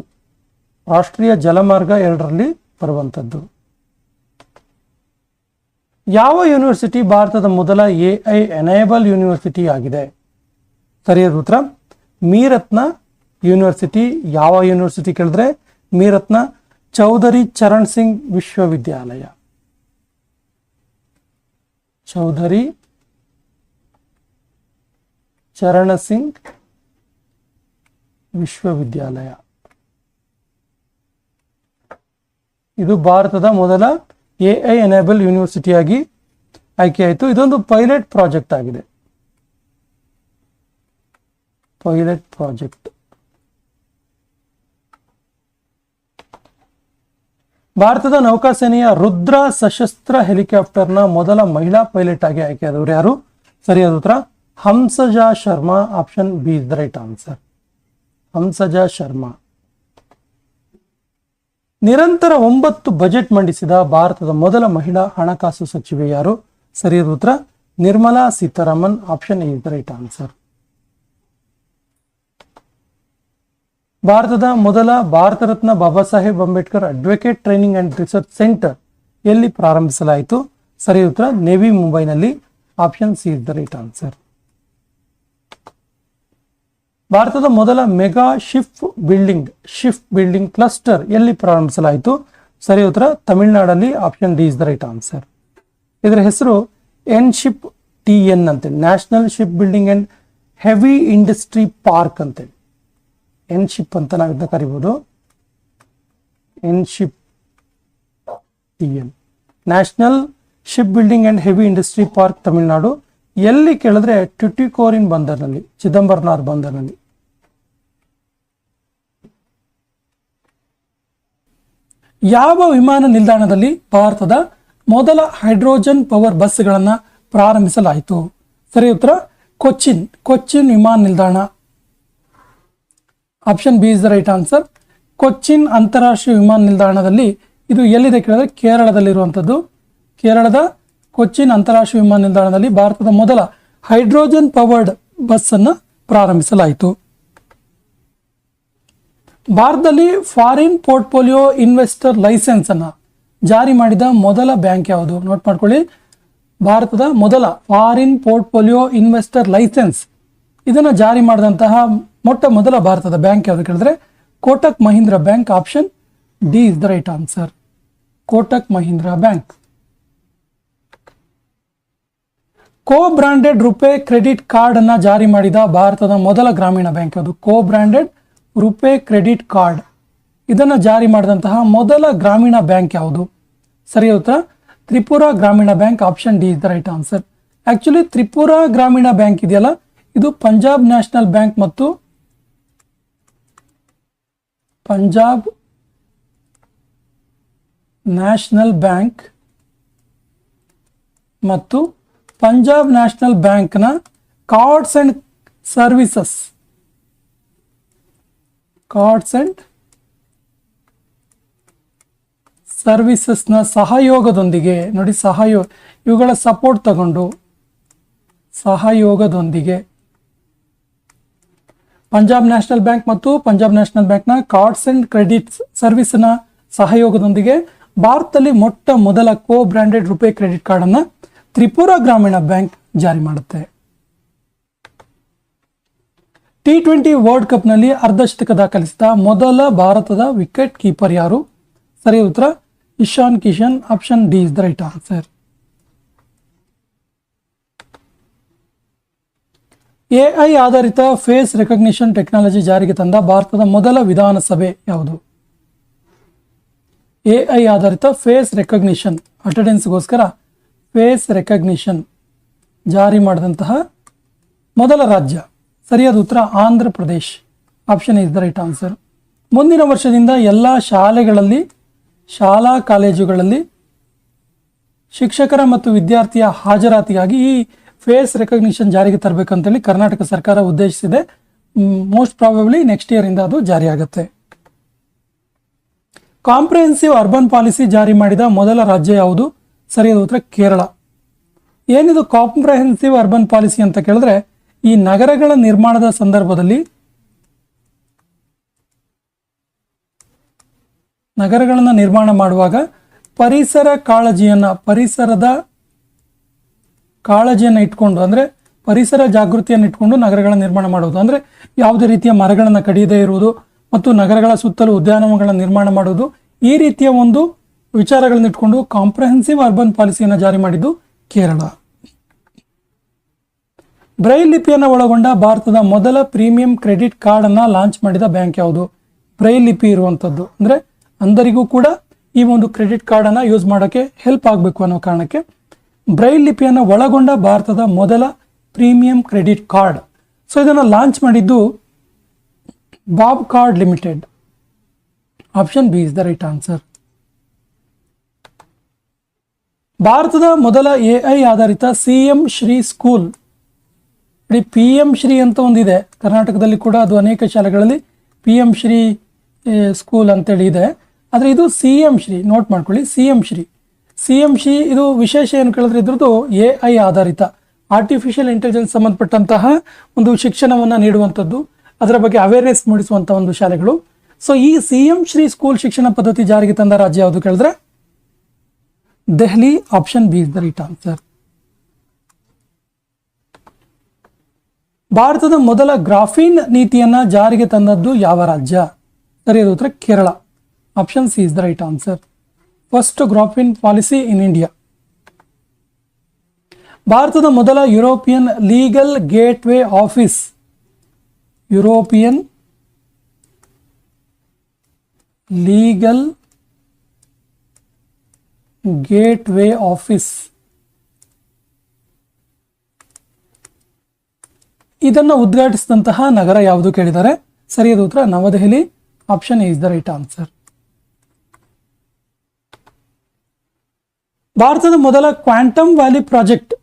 ರಾಷ್ಟ್ರೀಯ ಜಲಮಾರ್ಗ 2ರಲ್ಲಿ ಬರುವಂಥದ್ದು. ಯಾವ ಯೂನಿವರ್ಸಿಟಿ ಭಾರತದ ಮೊದಲ AI ಎನೇಬಲ್ ಯೂನಿವರ್ಸಿಟಿ ಆಗಿದೆ? ಸರಿಯಾದ ಉತ್ತರ ಮೀರತ್ನ ಯೂನಿವರ್ಸಿಟಿ. ಯಾವ ಯೂನಿವರ್ಸಿಟಿ ಕೇಳಿದ್ರೆ ಮೀರತ್ನ ಚೌಧರಿ ಚರಣ್ ಸಿಂಗ್ ವಿಶ್ವವಿದ್ಯಾಲಯ. ಚೌಧರಿ ಚರಣ ಸಿಂಗ್ ವಿಶ್ವವಿದ್ಯಾಲಯ ಇದು ಭಾರತದ ಮೊದಲ AI ಎನೇಬಲ್ ಯೂನಿವರ್ಸಿಟಿಯಾಗಿ ಆಯ್ಕೆಯಾಯಿತು. ಇದೊಂದು ಪೈಲಟ್ ಪ್ರಾಜೆಕ್ಟ್ ಆಗಿದೆ. Pilot project. ಭಾರತದ ನೌಕಾಸೇನೆಯ ರುದ್ರ ಸಶಸ್ತ್ರ ಹೆಲಿಕಾಪ್ಟರ್ನ ಮೊದಲ ಮಹಿಳಾ ಪೈಲಟ್ ಆಗಿ ಆಯ್ಕೆಯಾದವರು ಯಾರು? ಸರಿಯಾದ ಉತ್ತರ Hamsaja Sharma. Option B is the right answer. Hamsaja Sharma. ನಿರಂತರ 9 ಬಜೆಟ್ ಮಂಡಿಸಿದ ಭಾರತದ ಮೊದಲ ಮಹಿಳಾ ಹಣಕಾಸು ಸಚಿವೆ ಯಾರು? ಸರಿಯಾದ ಉತ್ತರ Nirmala Sitharaman. Option A is the right answer. ಭಾರತದ ಮೊದಲ Bharat Ratna Baba Saheb Ambedkar advocate training and research centre ಎಲ್ಲಿ ಪ್ರಾರಂಭಿಸಲಾಯಿತು? ಸರಿಯಾದ ಉತ್ತರ ನೇವಿ ಮುಂಬೈನಲ್ಲಿ. Option C is the right answer. ಭಾರತದ ಮೊದಲ ಮೆಗಾ ಶಿಪ್ ಬಿಲ್ಡಿಂಗ್ ಕ್ಲಸ್ಟರ್ ಎಲ್ಲಿ ಪ್ರಾರಂಭಿಸಲಾಯಿತು? ಸರಿ ಉತ್ತರ ತಮಿಳುನಾಡಲ್ಲಿ. Option D is the right answer. ಇದರ ಹೆಸರು ಎನ್ಶಿಪ್ TN ಅಂತೇಳಿ, national ship building and heavy industry park ಅಂತೇಳಿ. ಎನ್ಶಿಪ್ ಅಂತ ನಾವು ಇದನ್ನ ಕರಿಬಹುದು. ಎನ್ಶಿಪ್ TN national ship building and heavy industry park Tamil Nadu. ಎಲ್ಲಿ ಕೇಳಿದ್ರೆ ಟ್ಯುಟಿಕೋರಿನ್ ಬಂದರ್ನಲ್ಲಿ, ಚಿದಂಬರನಾರ್ ಬಂದರ್ನಲ್ಲಿ. ಯಾವ ವಿಮಾನ ನಿಲ್ದಾಣದಲ್ಲಿ ಭಾರತದ ಮೊದಲ ಹೈಡ್ರೋಜನ್ ಪವರ್ ಬಸ್ಗಳನ್ನು ಪ್ರಾರಂಭಿಸಲಾಯಿತು? ಸರಿ ಉತ್ತರ ಕೊಚ್ಚಿನ್ ವಿಮಾನ ನಿಲ್ದಾಣ. Option B is the right answer. Cochin ಅಂತಾರಾಷ್ಟ್ರೀಯ ವಿಮಾನ ನಿಲ್ದಾಣದಲ್ಲಿ ಇದು ಎಲ್ಲಿದೆ ಕೇಳಿದ್ರೆ ಕೇರಳದಲ್ಲಿರುವಂಥದ್ದು. ಕೇರಳದ ಕೊಚ್ಚಿನ್ ಅಂತಾರಾಷ್ಟ್ರೀಯ ವಿಮಾನ ನಿಲ್ದಾಣದಲ್ಲಿ ಭಾರತದ ಮೊದಲ ಹೈಡ್ರೋಜನ್ ಪವರ್ಡ್ ಬಸ್ ಅನ್ನು ಪ್ರಾರಂಭಿಸಲಾಯಿತು. ಭಾರತದಲ್ಲಿ ಫಾರಿನ್ ಪೋರ್ಟ್ಫೋಲಿಯೋ ಇನ್ವೆಸ್ಟರ್ ಲೈಸೆನ್ಸ್ ಅನ್ನು ಜಾರಿ ಮಾಡಿದ ಮೊದಲ ಬ್ಯಾಂಕ್ ಯಾವುದು? ನೋಟ್ ಮಾಡ್ಕೊಳ್ಳಿ. ಭಾರತದ ಮೊದಲ ಫಾರಿನ್ ಪೋರ್ಟ್ಫೋಲಿಯೋ ಇನ್ವೆಸ್ಟರ್ ಲೈಸೆನ್ಸ್ ಇದನ್ನು ಜಾರಿ ಮಾಡಿದಂತಹ ಮೊದಲ ಭಾರತದ ಬ್ಯಾಂಕ್ ಯಾವುದು ಕೇಳಿದ್ರೆ Kotak Mahindra bank. Option D is the right answer. Kotak Mahindra bank. Co branded RuPay credit card ಅನ್ನ ಜಾರಿ ಮಾಡಿದ ಭಾರತದ ಮೊದಲ ಗ್ರಾಮೀಣ ಬ್ಯಾಂಕ್ ಯಾವುದು? Co branded RuPay credit card ಇದನ್ನು ಜಾರಿ ಮಾಡಿದಂತಹ ಮೊದಲ ಗ್ರಾಮೀಣ ಬ್ಯಾಂಕ್ ಯಾವುದು? ಸರಿಯಾದ ಉತ್ತರ ತ್ರಿಪುರಾ ಗ್ರಾಮೀಣ bank. Option D is the right answer. Actually Tripura ಗ್ರಾಮೀಣ ಬ್ಯಾಂಕ್ ಇದೆಯಲ್ಲ, ಇದು ಪಂಜಾಬ್ ನ್ಯಾಷನಲ್ ಬ್ಯಾಂಕ್ ಮತ್ತು ಪಂಜಾಬ್ ನ್ಯಾಷನಲ್ ಬ್ಯಾಂಕ್ನ ಕಾರ್ಡ್ಸ್ ಅಂಡ್ ಸರ್ವಿಸಸ್ನ ಸಹಯೋಗದೊಂದಿಗೆ ನೋಡಿ, ಇವುಗಳ ಸಪೋರ್ಟ್ ತಗೊಂಡು ಸಹಯೋಗದೊಂದಿಗೆ ಪಂಜಾಬ್ ನ್ಯಾಷನಲ್ ಬ್ಯಾಂಕ್ ಮತ್ತು ಪಂಜಾಬ್ ನ್ಯಾಷನಲ್ ಬ್ಯಾಂಕ್ನ ಕಾರ್ಡ್ಸ್ ಅಂಡ್ ಕ್ರೆಡಿಟ್ ಸರ್ವಿಸ್ನ ಸಹಯೋಗದೊಂದಿಗೆ ಭಾರತದಲ್ಲಿ ಮೊದಲ ಕೋ ಬ್ರಾಂಡೆಡ್ ರುಪೇ ಕ್ರೆಡಿಟ್ ಕಾರ್ಡ್ ಅನ್ನ ತ್ರಿಪುರಾ ಗ್ರಾಮೀಣ ಬ್ಯಾಂಕ್ ಜಾರಿ ಮಾಡುತ್ತೆ. T20 ವರ್ಲ್ಡ್ ಕಪ್ ನಲ್ಲಿ ಅರ್ಧಶತಕ ದಾಖಲಿಸಿದ ಮೊದಲ ಭಾರತದ ವಿಕೆಟ್ ಕೀಪರ್ ಯಾರು? ಸರಿ ಉತ್ತರ Ishan Kishan. Option D is the right answer. AI ಆಧಾರಿತ ಫೇಸ್ ರೆಕಗ್ನಿಷನ್ ಟೆಕ್ನಾಲಜಿ ಜಾರಿಗೆ ತಂದ ಭಾರತದ ಮೊದಲ ವಿಧಾನಸಭೆ ಯಾವುದು? AI ಆಧಾರಿತ ಫೇಸ್ ರೆಕಗ್ನಿಷನ್ ಅಟೆಂಡೆನ್ಸ್ಗೋಸ್ಕರ ಫೇಸ್ ರೆಕಗ್ನಿಷನ್ ಜಾರಿ ಮಾಡಿದಂತಹ ಮೊದಲ ರಾಜ್ಯ? ಸರಿಯಾದ ಉತ್ತರ Andhra Pradesh. Option is the right answer. ಮುಂದಿನ ವರ್ಷದಿಂದ ಎಲ್ಲ ಶಾಲಾ ಕಾಲೇಜುಗಳಲ್ಲಿ ಶಿಕ್ಷಕರ ಮತ್ತು ವಿದ್ಯಾರ್ಥಿಯ ಹಾಜರಾತಿಗಾಗಿ ಈ ಫೇಸ್ ರೆಕಗ್ನಿಷನ್ ಜಾರಿಗೆ ತರಬೇಕಂತೇಳಿ ಕರ್ನಾಟಕ ಸರ್ಕಾರ ಉದ್ದೇಶಿಸಿದೆ. ಮೋಸ್ಟ್ ಪ್ರಾಬಬ್ಲಿ ನೆಕ್ಸ್ಟ್ ಇಯರ್ ಇಂದ ಅದು ಜಾರಿಯಾಗುತ್ತೆ. ಕಾಂಪ್ರಿಹೆನ್ಸಿವ್ ಅರ್ಬನ್ ಪಾಲಿಸಿ ಜಾರಿ ಮಾಡಿದ ಮೊದಲ ರಾಜ್ಯ ಯಾವುದು? ಸರಿಯಾದ ಉತ್ತರ ಕೇರಳ. ಏನಿದು ಕಾಂಪ್ರಿಹೆನ್ಸಿವ್ ಅರ್ಬನ್ ಪಾಲಿಸಿ ಅಂತ ಕೇಳಿದ್ರೆ, ಈ ನಗರಗಳ ನಿರ್ಮಾಣದ ಸಂದರ್ಭದಲ್ಲಿ ನಗರಗಳನ್ನು ನಿರ್ಮಾಣ ಮಾಡುವಾಗ ಪರಿಸರದ ಕಾಳಜಿಯನ್ನು ಇಟ್ಕೊಂಡು, ಅಂದರೆ ಪರಿಸರ ಜಾಗೃತಿಯನ್ನು ಇಟ್ಕೊಂಡು ನಗರಗಳ ನಿರ್ಮಾಣ ಮಾಡುವುದು. ಅಂದರೆ ಯಾವುದೇ ರೀತಿಯ ಮರಗಳನ್ನು ಕಡಿಯದೇ ಇರುವುದು ಮತ್ತು ನಗರಗಳ ಸುತ್ತಲೂ ಉದ್ಯಾನವನಗಳನ್ನು ನಿರ್ಮಾಣ ಮಾಡುವುದು, ಈ ರೀತಿಯ ಒಂದು ವಿಚಾರಗಳನ್ನು ಇಟ್ಕೊಂಡು ಕಾಂಪ್ರಹೆನ್ಸಿವ್ ಅರ್ಬನ್ ಪಾಲಿಸಿಯನ್ನು ಜಾರಿ ಮಾಡಿದ್ದು ಕೇರಳ. ಬ್ರೈಲ್ ಲಿಪಿಯನ್ನು ಒಳಗೊಂಡ ಭಾರತದ ಮೊದಲ ಪ್ರೀಮಿಯಂ ಕ್ರೆಡಿಟ್ ಕಾರ್ಡ್ ಅನ್ನ ಲಾಂಚ್ ಮಾಡಿದ ಬ್ಯಾಂಕ್ ಯಾವುದು? ಬ್ರೈಲ್ ಲಿಪಿ ಇರುವಂಥದ್ದು, ಅಂದರೆ ಅಂಧರಿಗೂ ಕೂಡ ಈ ಒಂದು ಕ್ರೆಡಿಟ್ ಕಾರ್ಡ್ ಅನ್ನ ಯೂಸ್ ಮಾಡೋಕ್ಕೆ ಹೆಲ್ಪ್ ಆಗಬೇಕು ಅನ್ನೋ ಕಾರಣಕ್ಕೆ ಬ್ರೈಲ್ ಲಿಪಿಯನ್ನು ಒಳಗೊಂಡ ಭಾರತದ ಮೊದಲ ಪ್ರೀಮಿಯಂ ಕ್ರೆಡಿಟ್ ಕಾರ್ಡ್. ಸೊ ಇದನ್ನು ಲಾಂಚ್ ಮಾಡಿದ್ದು Bob card limited. Option B is the right answer. ಭಾರತದ ಮೊದಲ AI ಆಧಾರಿತ CM Shri school, PM Shri ಅಂತ ಒಂದಿದೆ ಕರ್ನಾಟಕದಲ್ಲಿ ಕೂಡ, ಅದು ಅನೇಕ ಶಾಲೆಗಳಲ್ಲಿ PM ಶ್ರೀ ಸ್ಕೂಲ್ ಅಂತೇಳಿ ಇದೆ. ಆದರೆ ಇದು CM ಶ್ರೀ, ನೋಟ್ ಮಾಡ್ಕೊಳ್ಳಿ, CM ಶ್ರೀ. ಇದು ವಿಶೇಷ ಏನು ಕೇಳಿದ್ರೆ ಇದ್ರದ್ದು AI ಆಧಾರಿತ ಆರ್ಟಿಫಿಷಿಯಲ್ ಇಂಟೆಲಿಜೆನ್ಸ್ ಸಂಬಂಧಪಟ್ಟಂತಹ ಒಂದು ಶಿಕ್ಷಣವನ್ನು ನೀಡುವಂಥದ್ದು, ಅದರ ಬಗ್ಗೆ ಅವೇರ್ನೆಸ್ ಮೂಡಿಸುವಂಥ ಒಂದು ಶಾಲೆಗಳು. ಸೊ ಈ CM ಶ್ರೀ ಸ್ಕೂಲ್ ಶಿಕ್ಷಣ ಪದ್ಧತಿ ಜಾರಿಗೆ ತಂದ ರಾಜ್ಯ ಯಾವುದು ಕೇಳಿದ್ರೆ Delhi. Option B is the right answer. ಭಾರತದ ಮೊದಲ ಗ್ರಾಫೀನ್ ನೀತಿಯನ್ನ ಜಾರಿಗೆ ತಂದದ್ದು ಯಾವ ರಾಜ್ಯ? ಸರಿಯಾದ ಉತ್ತರ Kerala. Option C is the right answer. First graphene policy in India. ಭಾರತದ ಮೊದಲ European legal gateway office, European legal gateway office, ಇದನ್ನು ಉದ್ಘಾಟಿಸಿದಂತಹ ನಗರ ಯಾವುದು ಕೇಳಿದ್ದಾರೆ? ಸರಿಯಾದ ಉತ್ತರ New Delhi. Option A is the right answer. ಭಾರತದ ಮೊದಲ quantum valley project,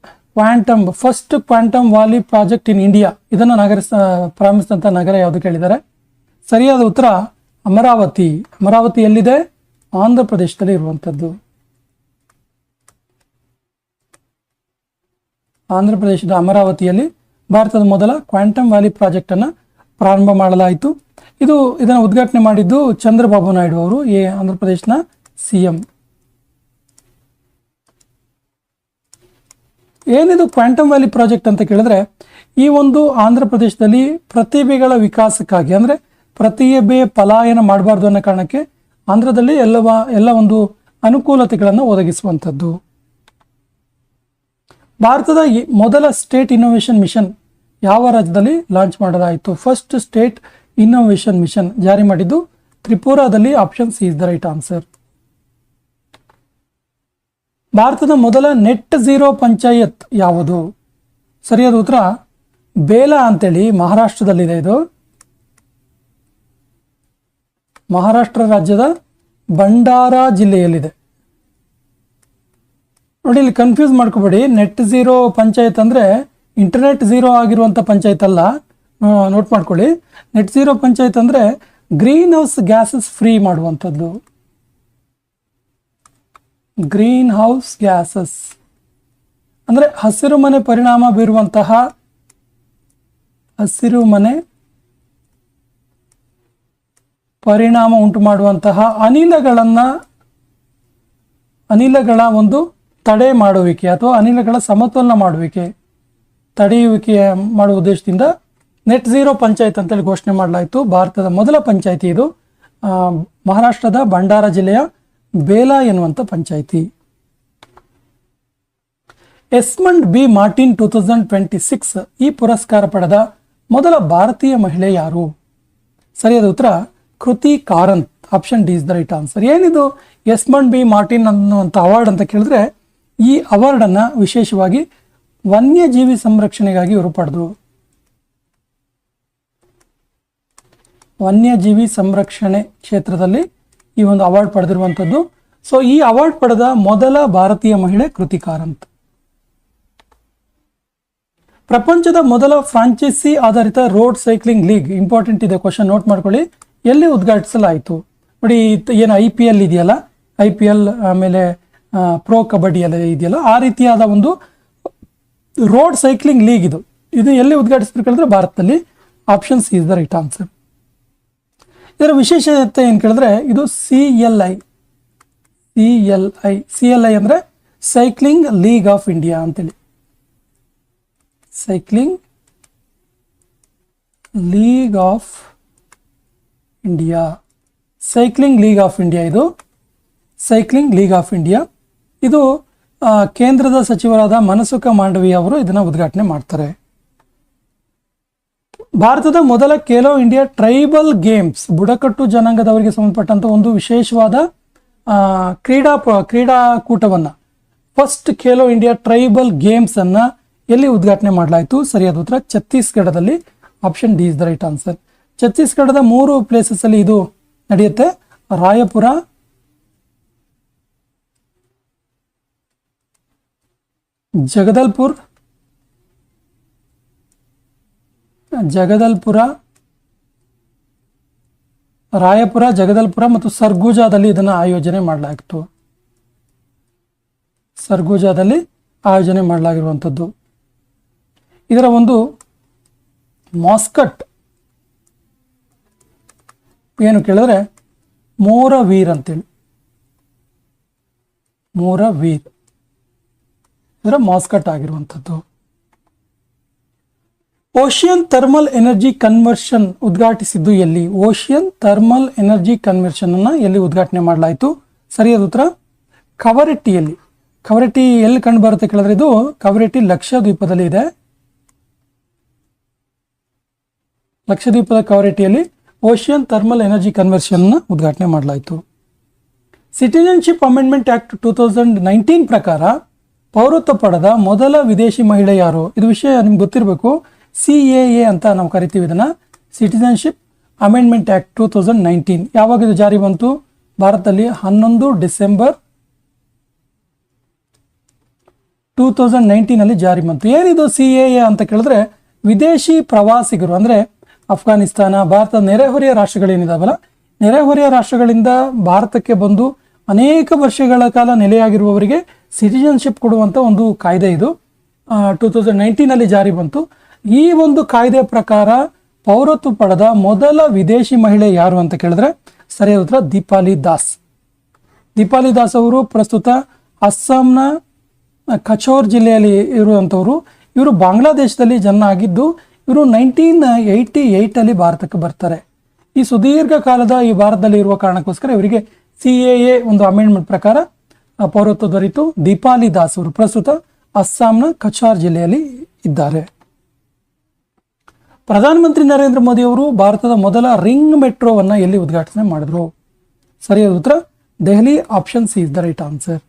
first quantum valley project in India, ಇದನ್ನು ಪ್ರಾರಂಭಿಸಿದಂಥ ನಗರ ಯಾವುದು ಕೇಳಿದ್ದಾರೆ? ಸರಿಯಾದ ಉತ್ತರ ಅಮರಾವತಿ. ಅಮರಾವತಿ ಎಲ್ಲಿದೆ? ಆಂಧ್ರ ಪ್ರದೇಶದಲ್ಲಿ ಇರುವಂಥದ್ದು. ಆಂಧ್ರ ಪ್ರದೇಶದ ಅಮರಾವತಿಯಲ್ಲಿ ಭಾರತದ ಮೊದಲ ಕ್ವಾಂಟಮ್ ವ್ಯಾಲಿ ಪ್ರಾಜೆಕ್ಟ್ ಅನ್ನು ಪ್ರಾರಂಭ ಮಾಡಲಾಯಿತು. ಇದನ್ನು ಉದ್ಘಾಟನೆ ಮಾಡಿದ್ದು ಚಂದ್ರಬಾಬು ನಾಯ್ಡು ಅವರು, ಆಂಧ್ರ ಪ್ರದೇಶನ CM. ಏನಿದು ಕ್ವಾಂಟಮ್ ವ್ಯಾಲಿ ಪ್ರಾಜೆಕ್ಟ್ ಅಂತ ಕೇಳಿದ್ರೆ, ಈ ಒಂದು ಆಂಧ್ರ ಪ್ರದೇಶದಲ್ಲಿ ಪ್ರತಿಭೆಗಳ ವಿಕಾಸಕ್ಕಾಗಿ, ಅಂದರೆ ಪ್ರತಿಭೆ ಪಲಾಯನ ಮಾಡಬಾರ್ದು ಅನ್ನೋ ಕಾರಣಕ್ಕೆ ಆಂಧ್ರದಲ್ಲಿ ಎಲ್ಲ ಒಂದು ಅನುಕೂಲತೆಗಳನ್ನು ಒದಗಿಸುವಂಥದ್ದು. ಭಾರತದ ಮೊದಲ ಸ್ಟೇಟ್ ಇನ್ನೋವೇಷನ್ ಮಿಷನ್ ಯಾವ ರಾಜ್ಯದಲ್ಲಿ ಲಾಂಚ್ ಮಾಡಲಾಯಿತು? ಫಸ್ಟ್ ಸ್ಟೇಟ್ ಇನ್ನೋವೇಷನ್ ಮಿಷನ್ ಜಾರಿ ಮಾಡಿದ್ದು ತ್ರಿಪುರಾದಲ್ಲಿ. Option C is the right answer. ಭಾರತದ ಮೊದಲ ನೆಟ್ ಝೀರೋ ಪಂಚಾಯತ್ ಯಾವುದು? ಸರಿಯಾದ ಉತ್ತರ ಬೇಲಾ ಅಂತೇಳಿ ಮಹಾರಾಷ್ಟ್ರದಲ್ಲಿದೆ. ಇದು ಮಹಾರಾಷ್ಟ್ರ ರಾಜ್ಯದ ಭಂಡಾರಾ ಜಿಲ್ಲೆಯಲ್ಲಿದೆ. ನೋಡಿ, ಇಲ್ಲಿ ಕನ್ಫ್ಯೂಸ್ ಮಾಡ್ಕೋಬೇಡಿ. ನೆಟ್ ಝೀರೋ ಪಂಚಾಯತ್ ಅಂದರೆ ಇಂಟರ್ನೆಟ್ ಝೀರೋ ಆಗಿರುವಂಥ ಪಂಚಾಯತ್ ಅಲ್ಲ, ನೋಟ್ ಮಾಡ್ಕೊಳ್ಳಿ. ನೆಟ್ ಝೀರೋ ಪಂಚಾಯತ್ ಅಂದರೆ ಗ್ರೀನ್ ಹೌಸ್ ಗ್ಯಾಸಸ್ ಫ್ರೀ ಮಾಡುವಂಥದ್ದು. ಗ್ರೀನ್ ಹೌಸ್ ಗ್ಯಾಸಸ್ ಅಂದರೆ ಹಸಿರು ಮನೆ ಪರಿಣಾಮ ಬೀರುವಂತಹ, ಹಸಿರು ಮನೆ ಪರಿಣಾಮ ಉಂಟು ಮಾಡುವಂತಹ ಅನಿಲಗಳ ಒಂದು ತಡೆ ಮಾಡುವಿಕೆ ಅಥವಾ ಅನಿಲಗಳ ಸಮತೋಲನ ಮಾಡುವಿಕೆ, ತಡೆಯುವಿಕೆ ಮಾಡುವ ಉದ್ದೇಶದಿಂದ ನೆಟ್ ಝೀರೋ ಪಂಚಾಯತ್ ಅಂತೇಳಿ ಘೋಷಣೆ ಮಾಡಲಾಯಿತು. ಭಾರತದ ಮೊದಲ ಪಂಚಾಯಿತಿ ಇದು. ಮಹಾರಾಷ್ಟ್ರದ ಭಂಡಾರಾ ಜಿಲ್ಲೆಯ ಬೇಲಾ ಎನ್ನುವಂಥ ಪಂಚಾಯಿತಿ. ಎಸ್ಮಂಡ್ ಬಿ ಮಾರ್ಟಿನ್ 2026 ಈ ಪುರಸ್ಕಾರ ಪಡೆದ ಮೊದಲ ಭಾರತೀಯ ಮಹಿಳೆ ಯಾರು? ಸರಿಯಾದ ಉತ್ತರ ಕೃತಿ Karanth. Option D is the right answer. ಏನಿದು ಎಸ್ಮಂಡ್ ಬಿ ಮಾರ್ಟಿನ್ ಅನ್ನುವಂಥ ಅವಾರ್ಡ್ ಅಂತ ಕೇಳಿದ್ರೆ, ಈ ಅವಾರ್ಡನ್ನು ವಿಶೇಷವಾಗಿ ವನ್ಯಜೀವಿ ಸಂರಕ್ಷಣೆಗಾಗಿ ಇವರು ಪಡೆದರು. ವನ್ಯಜೀವಿ ಸಂರಕ್ಷಣೆ ಕ್ಷೇತ್ರದಲ್ಲಿ ಈ ಒಂದು ಅವಾರ್ಡ್ ಪಡೆದಿರುವಂಥದ್ದು. ಸೊ ಈ ಅವಾರ್ಡ್ ಪಡೆದ ಮೊದಲ ಭಾರತೀಯ ಮಹಿಳೆ ಕೃತಿ ಕಾರಂತ್. ಪ್ರಪಂಚದ ಮೊದಲ ಫ್ರಾಂಚೈಸಿ ಆಧಾರಿತ ರೋಡ್ ಸೈಕ್ಲಿಂಗ್ ಲೀಗ್, ಇಂಪಾರ್ಟೆಂಟ್ ಇದೆ ಕ್ವಶನ್, ನೋಟ್ ಮಾಡ್ಕೊಳ್ಳಿ. ಎಲ್ಲಿ ಉದ್ಘಾಟಿಸಲಾಯಿತು? ನೋಡಿ, ಏನು IPL ಇದೆಯಲ್ಲ, IPL ಆಮೇಲೆ ಪ್ರೋ ಕಬಡ್ಡಿ ಎಲ್ಲ ಇದೆಯಲ್ಲ, ಆ ರೀತಿಯಾದ ಒಂದು ರೋಡ್ ಸೈಕ್ಲಿಂಗ್ ಲೀಗ್ ಇದು ಎಲ್ಲಿ ಉದ್ಘಾಟಿಸಿದ್ರು ಕೇಳಿದ್ರೆ ಭಾರತದಲ್ಲಿ. Option C is the right answer. ಇದರ ವಿಶೇಷತೆ ಏನು ಕೇಳಿದ್ರೆ ಇದು ಸಿ ಎಲ್ ಐ ಅಂದರೆ ಸೈಕ್ಲಿಂಗ್ ಲೀಗ್ ಆಫ್ ಇಂಡಿಯಾ ಅಂತೇಳಿ. Cycling league of India, cycling league of India, ಇದು ಸೈಕ್ಲಿಂಗ್ ಲೀಗ್ ಆಫ್ ಇಂಡಿಯಾ. ಇದು ಕೇಂದ್ರದ ಸಚಿವರಾದ ಮನಸುಖ ಮಾಂಡವೀಯ ಅವರು ಇದನ್ನು ಉದ್ಘಾಟನೆ ಮಾಡ್ತಾರೆ. ಭಾರತದ ಮೊದಲ ಖೇಲೋ ಇಂಡಿಯಾ ಟ್ರೈಬಲ್ ಗೇಮ್ಸ್, ಬುಡಕಟ್ಟು ಜನಾಂಗದವರಿಗೆ ಸಂಬಂಧಪಟ್ಟಂತ ಒಂದು ವಿಶೇಷವಾದ ಕ್ರೀಡಾಕೂಟವನ್ನು, first Khelo India tribal games ಅನ್ನ ಎಲ್ಲಿ ಉದ್ಘಾಟನೆ ಮಾಡಲಾಯಿತು? ಸರಿಯಾದ ಉತ್ತರ ಛತ್ತೀಸ್ಗಢದಲ್ಲಿ. Option D is the right answer. ಛತ್ತೀಸ್ಗಢದ 3 ಪ್ಲೇಸಸ್ ಅಲ್ಲಿ ಇದು ನಡೆಯುತ್ತೆ. ರಾಯಪುರ, ಜಗದಲ್ಪುರ, ರಾಯಪುರ, ಜಗದಲ್ಪುರ ಮತ್ತು ಸರ್ಗುಜಾದಲ್ಲಿ ಇದನ್ನು ಆಯೋಜನೆ ಮಾಡಲಾಗಿತ್ತು. ಸರ್ಗುಜಾದಲ್ಲಿ ಆಯೋಜನೆ ಮಾಡಲಾಗಿರುವಂಥದ್ದು. ಇದರ ಒಂದು ಮಾಸ್ಕಟ್ ಏನು ಕೇಳಿದ್ರೆ ಮೋರವೀರ್ ಅಂತೇಳಿ, ಮೋರವೀರ್ ಇದರ ಮಾಸ್ಕಟ್ ಆಗಿರುವಂಥದ್ದು. ಓಷಿಯನ್ ಥರ್ಮಲ್ ಎನರ್ಜಿ ಕನ್ವರ್ಷನ್ ಉದ್ಘಾಟಿಸಿದ್ದು ಎಲ್ಲಿ? ಓಷಿಯನ್ ಥರ್ಮಲ್ ಎನರ್ಜಿ ಕನ್ವರ್ಷನ್ ಅನ್ನ ಎಲ್ಲಿ ಉದ್ಘಾಟನೆ ಮಾಡಲಾಯಿತು? ಸರಿಯಾದ ಉತ್ತರ ಕವರಟ್ಟಿಯಲ್ಲಿ. ಕವರಟ್ಟಿ ಎಲ್ಲಿ ಕಂಡು ಬರುತ್ತೆ ಕೇಳಿದ್ರೆ ಇದು ಕವರಟ್ಟಿ ಲಕ್ಷದ್ವೀಪದಲ್ಲಿ ಇದೆ. ಲಕ್ಷದ್ವೀಪದ ಕವರಟ್ಟಿಯಲ್ಲಿ ಓಷಿಯನ್ ಥರ್ಮಲ್ ಎನರ್ಜಿ ಕನ್ವರ್ಷನ್ ಉದ್ಘಾಟನೆ ಮಾಡಲಾಯಿತು. ಸಿಟಿಜನ್ಶಿಪ್ ಅಮೆಂಡ್ಮೆಂಟ್ ಆಕ್ಟ್ 2019 ಪ್ರಕಾರ ಪೌರತ್ವ ಪಡೆದ ಮೊದಲ ವಿದೇಶಿ ಮಹಿಳೆ ಯಾರು? ಇದು ವಿಷಯ ನಿಮ್ಗೆ ಗೊತ್ತಿರಬೇಕು. CAA ಅಂತ ನಾವು ಕರಿತೀವಿ ಇದನ್ನ, ಸಿಟಿಜನ್ಶಿಪ್ ಅಮೆಂಡ್ಮೆಂಟ್ ಆಕ್ಟ್ 2019. ಯಾವಾಗ ಇದು ಜಾರಿ ಬಂತು? ಭಾರತದಲ್ಲಿ 11 ಡಿಸೆಂಬರ್ 2019 ಅಲ್ಲಿ ಜಾರಿ ಬಂತು. ಏನಿದು CAA ಅಂತ ಕೇಳಿದ್ರೆ ವಿದೇಶಿ ಪ್ರವಾಸಿಗರು ಅಂದ್ರೆ ಅಫ್ಘಾನಿಸ್ತಾನ, ಭಾರತದ ನೆರೆಹೊರೆಯ ರಾಷ್ಟ್ರಗಳೇನಿದಾವಲ್ಲ, ನೆರೆಹೊರೆಯ ರಾಷ್ಟ್ರಗಳಿಂದ ಭಾರತಕ್ಕೆ ಬಂದು ಅನೇಕ ವರ್ಷಗಳ ಕಾಲ ನೆಲೆಯಾಗಿರುವವರಿಗೆ ಸಿಟಿಜನ್ಶಿಪ್ ಕೊಡುವಂಥ ಒಂದು ಕಾಯ್ದೆ ಇದು 2019 ಅಲ್ಲಿ ಜಾರಿ ಬಂತು. ಈ ಒಂದು ಕಾಯ್ದೆ ಪ್ರಕಾರ ಪೌರತ್ವ ಪಡೆದ ಮೊದಲ ವಿದೇಶಿ ಮಹಿಳೆ ಯಾರು ಅಂತ ಕೇಳಿದ್ರೆ ಸರಿಯಾದ ಉತ್ತರ ದೀಪಾಲಿ ದಾಸ್. ದೀಪಾಲಿ ದಾಸ್ ಅವರು ಪ್ರಸ್ತುತ ಅಸ್ಸಾಂನ ಕಚೋರ್ ಜಿಲ್ಲೆಯಲ್ಲಿ ಇರುವಂಥವ್ರು. ಇವರು ಬಾಂಗ್ಲಾದೇಶದಲ್ಲಿ ಜನ್ಮ ಆಗಿದ್ದು ಇವರು 1988 ಅಲ್ಲಿ ಭಾರತಕ್ಕೆ ಬರ್ತಾರೆ. ಈ ಸುದೀರ್ಘ ಕಾಲದ ಈ ಭಾರತದಲ್ಲಿ ಇರುವ ಕಾರಣಕ್ಕೋಸ್ಕರ ಇವರಿಗೆ CAA ಒಂದು ಅಮೆಂಡ್ಮೆಂಟ್ ಪ್ರಕಾರ ಪೌರತ್ವ ದೊರೆಯಿತು. ದೀಪಾಲಿ ದಾಸ್ ಅವರು ಪ್ರಸ್ತುತ ಅಸ್ಸಾಂನ ಕಚಾರ್ ಜಿಲ್ಲೆಯಲ್ಲಿ ಇದ್ದಾರೆ. ಪ್ರಧಾನಮಂತ್ರಿ ನರೇಂದ್ರ ಮೋದಿ ಅವರು ಭಾರತದ ಮೊದಲ ರಿಂಗ್ ಮೆಟ್ರೋವನ್ನು ಎಲ್ಲಿ ಉದ್ಘಾಟನೆ ಮಾಡಿದ್ರು? ಸರಿಯಾದ ಉತ್ತರ Delhi. Option C is the right answer.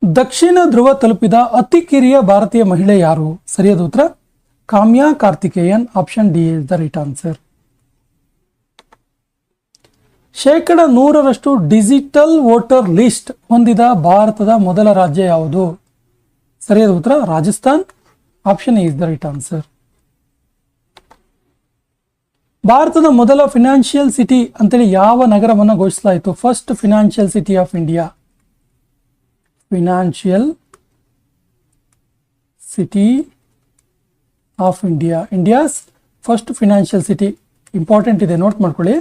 ದಕ್ಷಿಣ ಧ್ರುವ ತಲುಪಿದ ಅತಿ ಕಿರಿಯ ಭಾರತೀಯ ಮಹಿಳೆ ಯಾರು? ಸರಿಯಾದ ಉತ್ತರ Kamya Karthikeyan. Option D is the right answer. 100% digital voter list ಹೊಂದಿದ ಭಾರತದ ಮೊದಲ ರಾಜ್ಯ ಯಾವುದು? ಸರಿಯಾದ ಉತ್ತರ Rajasthan. Option A is the right answer. ಭಾರತದ ಮೊದಲ ಫಿನಾನ್ಷಿಯಲ್ ಸಿಟಿ ಅಂತೇಳಿ ಯಾವ ನಗರವನ್ನು ಘೋಷಿಸಲಾಯಿತು? First financial city of India. Financial city of India, India's first financial city. Important ಇದೆ, ನೋಟ್ ಮಾಡ್ಕೊಳ್ಳಿ.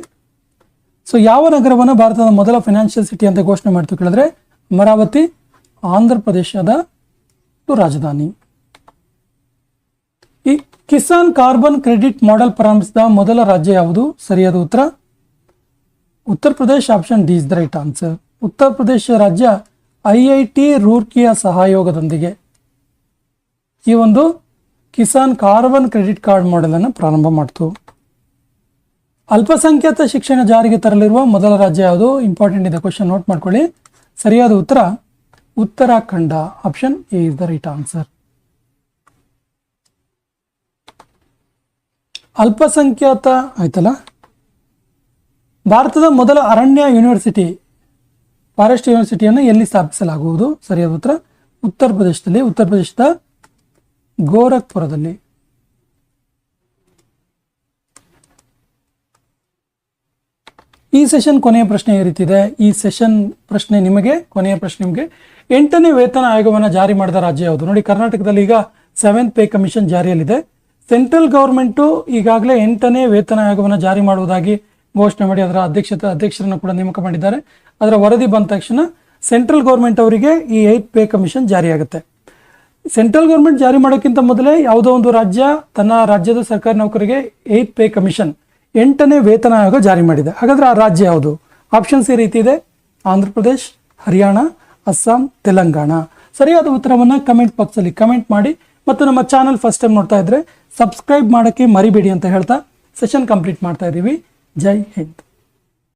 ಸೊ ಯಾವ ನಗರವನ್ನು ಭಾರತದ ಮೊದಲ ಫಿನಾನ್ಷಿಯಲ್ ಸಿಟಿ ಅಂತ ಘೋಷಣೆ ಮಾಡ್ತು ಕೇಳಿದ್ರೆ ಅಮರಾವತಿ, ಆಂಧ್ರ ಪ್ರದೇಶದ ರಾಜಧಾನಿ. ಈ ಕಿಸಾನ್ ಕಾರ್ಬನ್ ಕ್ರೆಡಿಟ್ ಮಾಡೆಲ್ ಪ್ರಾರಂಭಿಸಿದ ಮೊದಲ ರಾಜ್ಯ ಯಾವುದು? ಸರಿಯಾದ ಉತ್ತರ Uttar Pradesh. Option D is the right answer. Uttar Pradesh ರಾಜ್ಯ IIT ರೂರ್ಕಿಯ ಸಹಯೋಗದೊಂದಿಗೆ ಈ ಒಂದು Kisan carbon credit card model ಅನ್ನು ಪ್ರಾರಂಭ ಮಾಡಿತು. ಅಲ್ಪಸಂಖ್ಯಾತ ಶಿಕ್ಷಣ ಜಾರಿಗೆ ತರಲಿರುವ ಮೊದಲ ರಾಜ್ಯ ಯಾವುದು? ಇಂಪಾರ್ಟೆಂಟ್ ಇದೆ, ಕ್ವಶನ್ ನೋಟ್ ಮಾಡ್ಕೊಳ್ಳಿ. ಸರಿಯಾದ ಉತ್ತರ Uttarakhand. Option A is the right answer. ಅಲ್ಪಸಂಖ್ಯಾತ ಆಯ್ತಲ್ಲ. ಭಾರತದ ಮೊದಲ ಅರಣ್ಯ ಯೂನಿವರ್ಸಿಟಿ, ಫಾರೆಸ್ಟ್ ಯೂನಿವರ್ಸಿಟಿಯನ್ನು ಎಲ್ಲಿ ಸ್ಥಾಪಿಸಲಾಗುವುದು? ಸರಿಯಾದ ಉತ್ತರ ಉತ್ತರ ಪ್ರದೇಶದಲ್ಲಿ, ಉತ್ತರ ಪ್ರದೇಶದ ಗೋರಖ್ಪುರದಲ್ಲಿ. ಈ ಸೆಷನ್ ಕೊನೆಯ ಪ್ರಶ್ನೆ ಈ ರೀತಿ ಇದೆ. ಈ ಸೆಷನ್ ಪ್ರಶ್ನೆ ನಿಮಗೆ, ಕೊನೆಯ ಪ್ರಶ್ನೆ ನಿಮಗೆ, 8ನೇ ವೇತನ ಆಯೋಗವನ್ನು ಜಾರಿ ಮಾಡಿದ ರಾಜ್ಯ ಯಾವುದು? ನೋಡಿ, ಕರ್ನಾಟಕದಲ್ಲಿ ಈಗ 7th ಪೇ ಕಮಿಷನ್ ಜಾರಿಯಲ್ಲಿದೆ. ಸೆಂಟ್ರಲ್ ಗೌರ್ಮೆಂಟು ಈಗಾಗಲೇ 8ನೇ ವೇತನ ಆಯೋಗವನ್ನು ಜಾರಿ ಮಾಡುವುದಾಗಿ ಘೋಷಣೆ ಮಾಡಿ ಅದರ ಅಧ್ಯಕ್ಷರನ್ನು ಕೂಡ ನೇಮಕ ಮಾಡಿದ್ದಾರೆ. ಅದರ ವರದಿ ಬಂದ ತಕ್ಷಣ ಸೆಂಟ್ರಲ್ ಗೌರ್ಮೆಂಟ್ ಅವರಿಗೆ ಈ 8th ಪೇ ಕಮಿಷನ್ ಜಾರಿಯಾಗುತ್ತೆ. ಸೆಂಟ್ರಲ್ ಗೌರ್ಮೆಂಟ್ ಜಾರಿ ಮಾಡೋಕ್ಕಿಂತ ಮೊದಲೇ ಯಾವುದೋ ಒಂದು ರಾಜ್ಯ ತನ್ನ ರಾಜ್ಯದ ಸರ್ಕಾರಿ ನೌಕರಿಗೆ 8th ಪೇ ಕಮಿಷನ್ 8ನೇ ವೇತನ ಆಯೋಗ ಜಾರಿ ಮಾಡಿದೆ. ಹಾಗಾದ್ರೆ ಆ ರಾಜ್ಯ ಯಾವುದು? ಆಪ್ಷನ್ಸ್ ಈ ರೀತಿ ಇದೆ: ಆಂಧ್ರ ಪ್ರದೇಶ್, ಹರಿಯಾಣ, ಅಸ್ಸಾಂ, ತೆಲಂಗಾಣ. ಸರಿಯಾದ ಉತ್ತರವನ್ನು ಕಮೆಂಟ್ ಬಾಕ್ಸಲ್ಲಿ ಕಮೆಂಟ್ ಮಾಡಿ ಮತ್ತು ನಮ್ಮ ಚಾನಲ್ ಫಸ್ಟ್ ಟೈಮ್ ನೋಡ್ತಾ ಇದ್ರೆ ಸಬ್ಸ್ಕ್ರೈಬ್ ಮಾಡೋಕ್ಕೆ ಮರಿಬೇಡಿ ಅಂತ ಹೇಳ್ತಾ ಸೆಷನ್ ಕಂಪ್ಲೀಟ್ ಮಾಡ್ತಾ ಇದ್ದೀವಿ. ಜೈ ಹಿಂದ್.